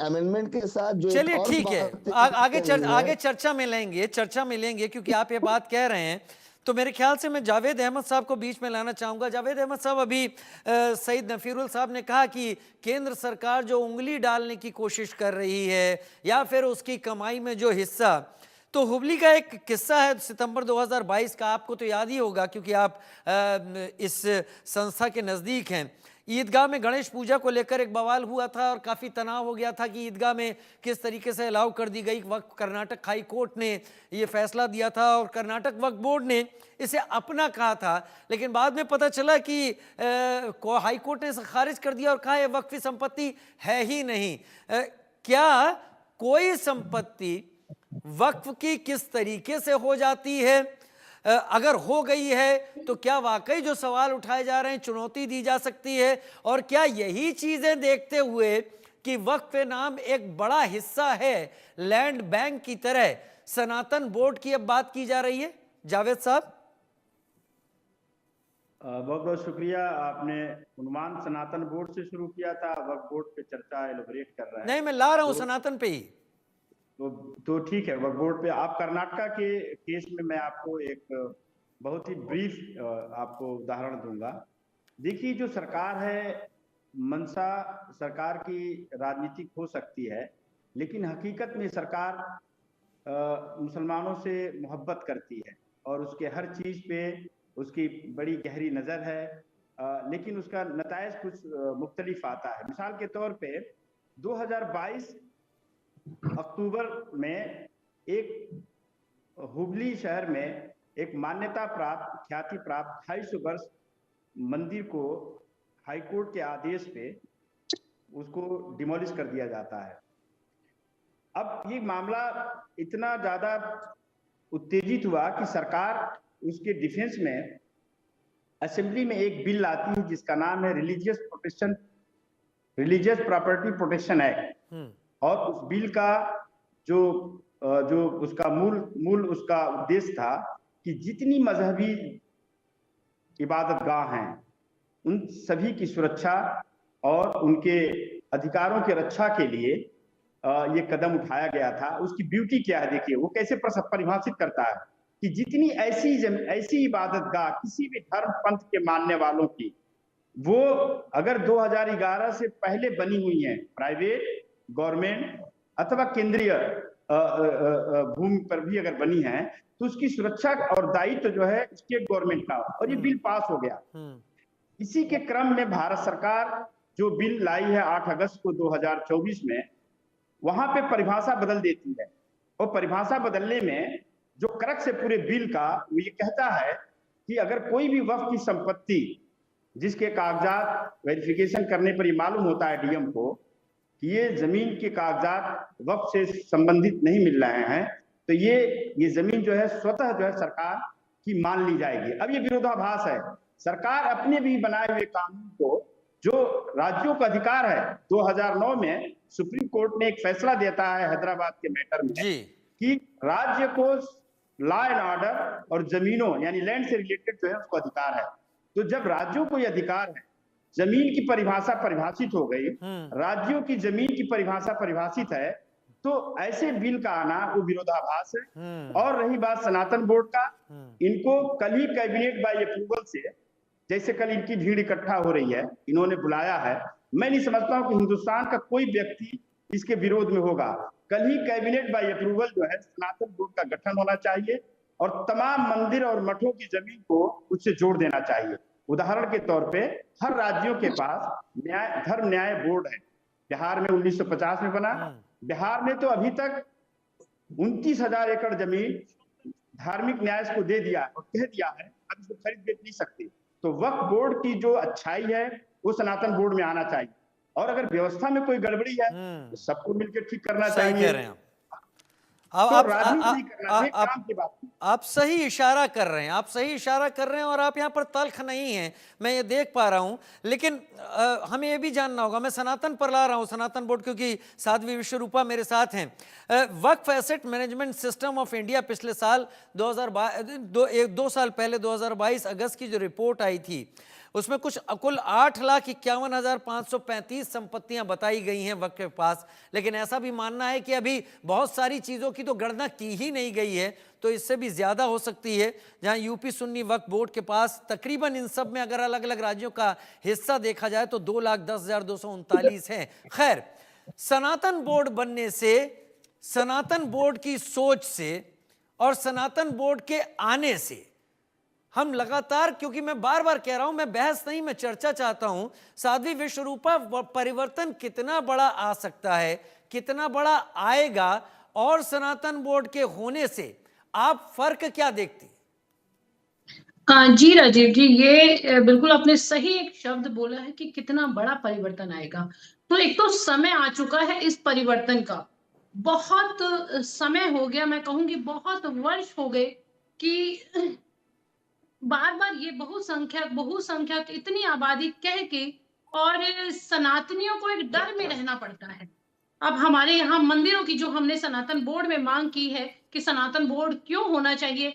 Amendment के साथ जो एक चलिए और ठीक है, बात आगे चर्चा में लेंगे क्योंकि आप ये बात कह रहे हैं। तो मेरे ख्याल से मैं जावेद अहमद साहब को बीच में लाना चाहूंगा। जावेद अहमद साहब, अभी सईद नफीरुल साहब ने कहा कि केंद्र सरकार जो उंगली डालने की कोशिश कर रही है या फिर उसकी कमाई में जो हिस्सा, तो हुबली का एक किस्सा है सितंबर 2022 का, आपको तो याद ही होगा क्योंकि आप इस संस्था के नज़दीक हैं। ईदगाह में गणेश पूजा को लेकर एक बवाल हुआ था और काफ़ी तनाव हो गया था कि ईदगाह में किस तरीके से अलाउ कर दी गई। वक्त कर्नाटक हाई कोर्ट ने ये फैसला दिया था और कर्नाटक वक्फ बोर्ड ने इसे अपना कहा था, लेकिन बाद में पता चला कि हाई कोर्ट ने इसे खारिज कर दिया और कहा यह वक्फी संपत्ति है ही नहीं। क्या कोई संपत्ति वक्फ की किस तरीके से हो जाती है, अगर हो गई है तो क्या वाकई जो सवाल उठाए जा रहे हैं चुनौती दी जा सकती है, और क्या यही चीजें देखते हुए कि वक्फ नाम एक बड़ा हिस्सा है लैंड बैंक की तरह, सनातन बोर्ड की अब बात की जा रही है? जावेद साहब, बहुत बहुत शुक्रिया। आपने उन्वान सनातन बोर्ड से शुरू किया था, वक्फ बोर्ड पे चर्चा एलोबरेट कर रहा है। नहीं, मैं ला रहा हूं सनातन पे ही। तो ठीक है, वक्फ बोर्ड पे आप कर्नाटका के केस में मैं आपको एक बहुत ही ब्रीफ आपको उदाहरण दूंगा। देखिए, जो सरकार है, मंशा सरकार की राजनीतिक हो सकती है, लेकिन हकीकत में सरकार मुसलमानों से मोहब्बत करती है और उसके हर चीज पे उसकी बड़ी गहरी नजर है, लेकिन उसका नतायज कुछ मुख्तलिफ आता है। मिसाल के तौर पे 2022 अक्टूबर में एक हुबली शहर में एक मान्यता प्राप्त, ख्याति प्राप्त 250 वर्ष मंदिर को हाईकोर्ट के आदेश पे उसको डिमोलिश कर दिया जाता है। अब ये मामला इतना ज्यादा उत्तेजित हुआ कि सरकार उसके डिफेंस में असेंबली में एक बिल लाती है जिसका नाम है रिलीजियस प्रॉपर्टी प्रोटेक्शन एक्ट। और उस बिल का जो उसका मूल उसका उद्देश्य था कि जितनी मजहबी इबादत गाह हैं उन सभी की सुरक्षा और उनके अधिकारों की रक्षा के लिए ये कदम उठाया गया था। उसकी ब्यूटी क्या है, देखिए वो कैसे परिभाषित करता है कि जितनी ऐसी इबादत गाह किसी भी धर्म पंथ के मानने वालों की, वो अगर 2011 से पहले बनी हुई हैं, प्राइवेट, गवर्नमेंट अथवा केंद्रीय भूमि पर भी अगर बनी है, तो उसकी सुरक्षा और दायित्व जो है स्टेट गवर्नमेंट का, और ये बिल पास हो गया। इसी के क्रम में भारत सरकार जो बिल लाई है 8 अगस्त को 2024 में, वहां पे परिभाषा बदल देती है। और परिभाषा बदलने में जो क्रक्स है पूरे बिल का, वो ये कहता है कि अगर कोई भी वक्फ की संपत्ति जिसके कागजात वेरिफिकेशन करने पर ये मालूम होता है डीएम को कि ये जमीन के कागजात वक्फ से संबंधित नहीं मिल रहे हैं, तो ये जमीन जो है स्वतः जो है सरकार की मान ली जाएगी। अब ये विरोधाभास है। सरकार अपने भी बनाए हुए कानून को, जो राज्यों का अधिकार है, 2009 में सुप्रीम कोर्ट ने एक फैसला देता है हैदराबाद के मैटर में कि राज्य को लॉ एंड ऑर्डर और जमीनों यानी लैंड से रिलेटेड जो है उसको अधिकार है। तो जब राज्यों को यह अधिकार है, जमीन की परिभाषा परिभाषित हो गई, राज्यों की जमीन की परिभाषा परिभाषित है, तो ऐसे बिल का आना वो विरोधाभास है। और रही बात सनातन बोर्ड का, इनको कल ही कैबिनेट बाय अप्रूवल से, जैसे कल इनकी भीड़ इकट्ठा हो रही है, इन्होंने बुलाया है, मैं नहीं समझता हूं कि हिंदुस्तान का कोई व्यक्ति इसके विरोध में होगा। कल ही कैबिनेट बाय अप्रूवल जो है सनातन बोर्ड का गठन होना चाहिए और तमाम मंदिर और मठों की जमीन को उससे जोड़ देना चाहिए। उदाहरण के तौर पे हर राज्यों के पास धर्म न्याय बोर्ड है। बिहार में 1950 में बना। बिहार ने तो अभी तक 29,000 एकड़ जमीन धार्मिक न्याय को दे दिया और कह दिया है अब इसको खरीद बेच नहीं सकते। तो वक्फ बोर्ड की जो अच्छाई है वो सनातन बोर्ड में आना चाहिए, और अगर व्यवस्था में कोई गड़बड़ी है तो सबको मिलकर ठीक करना चाहिए। कह रहे हैं आप सही इशारा कर रहे हैं, आप सही इशारा कर रहे हैं और आप यहाँ पर तल्ख नहीं हैं, मैं ये देख पा रहा हूँ। लेकिन हमें ये भी जानना होगा, मैं सनातन पर ला रहा हूँ, सनातन बोर्ड, क्योंकि साध्वी विश्वरूपा मेरे साथ हैं। Waqf asset management system of India पिछले साल 2 साल पहले 2022 अगस्त की जो रिपोर्ट आई थी, उसमें कुछ कुल 8,51,535 संपत्तियां बताई गई हैं वक्फ के पास, लेकिन ऐसा भी मानना है कि अभी बहुत सारी चीज़ों की तो गणना की ही नहीं गई है, तो इससे भी ज़्यादा हो सकती है। जहां यूपी सुन्नी वक्फ बोर्ड के पास तकरीबन इन सब में अगर अलग अलग राज्यों का हिस्सा देखा जाए तो 2,10,239 है। खैर, सनातन बोर्ड बनने से, सनातन बोर्ड की सोच से और सनातन बोर्ड के आने से हम लगातार, क्योंकि मैं बार बार कह रहा हूं, मैं बहस नहीं, मैं चर्चा चाहता हूं, साध्वी विश्वरूपा, परिवर्तन कितना बड़ा आ सकता है, कितना बड़ा आएगा, और सनातन बोर्ड के होने से आप फर्क क्या देखती? जी राजीव जी, ये बिल्कुल आपने सही एक शब्द बोला है कि कितना बड़ा परिवर्तन आएगा। तो एक तो समय आ चुका है इस परिवर्तन का, बहुत समय हो गया, मैं कहूंगी बहुत वर्ष हो गए कि बार बार ये बहुसंख्यक इतनी आबादी कह के और सनातनियों को एक डर में रहना पड़ता है। अब हमारे यहाँ मंदिरों की जो हमने सनातन बोर्ड में मांग की है कि सनातन बोर्ड क्यों होना चाहिए,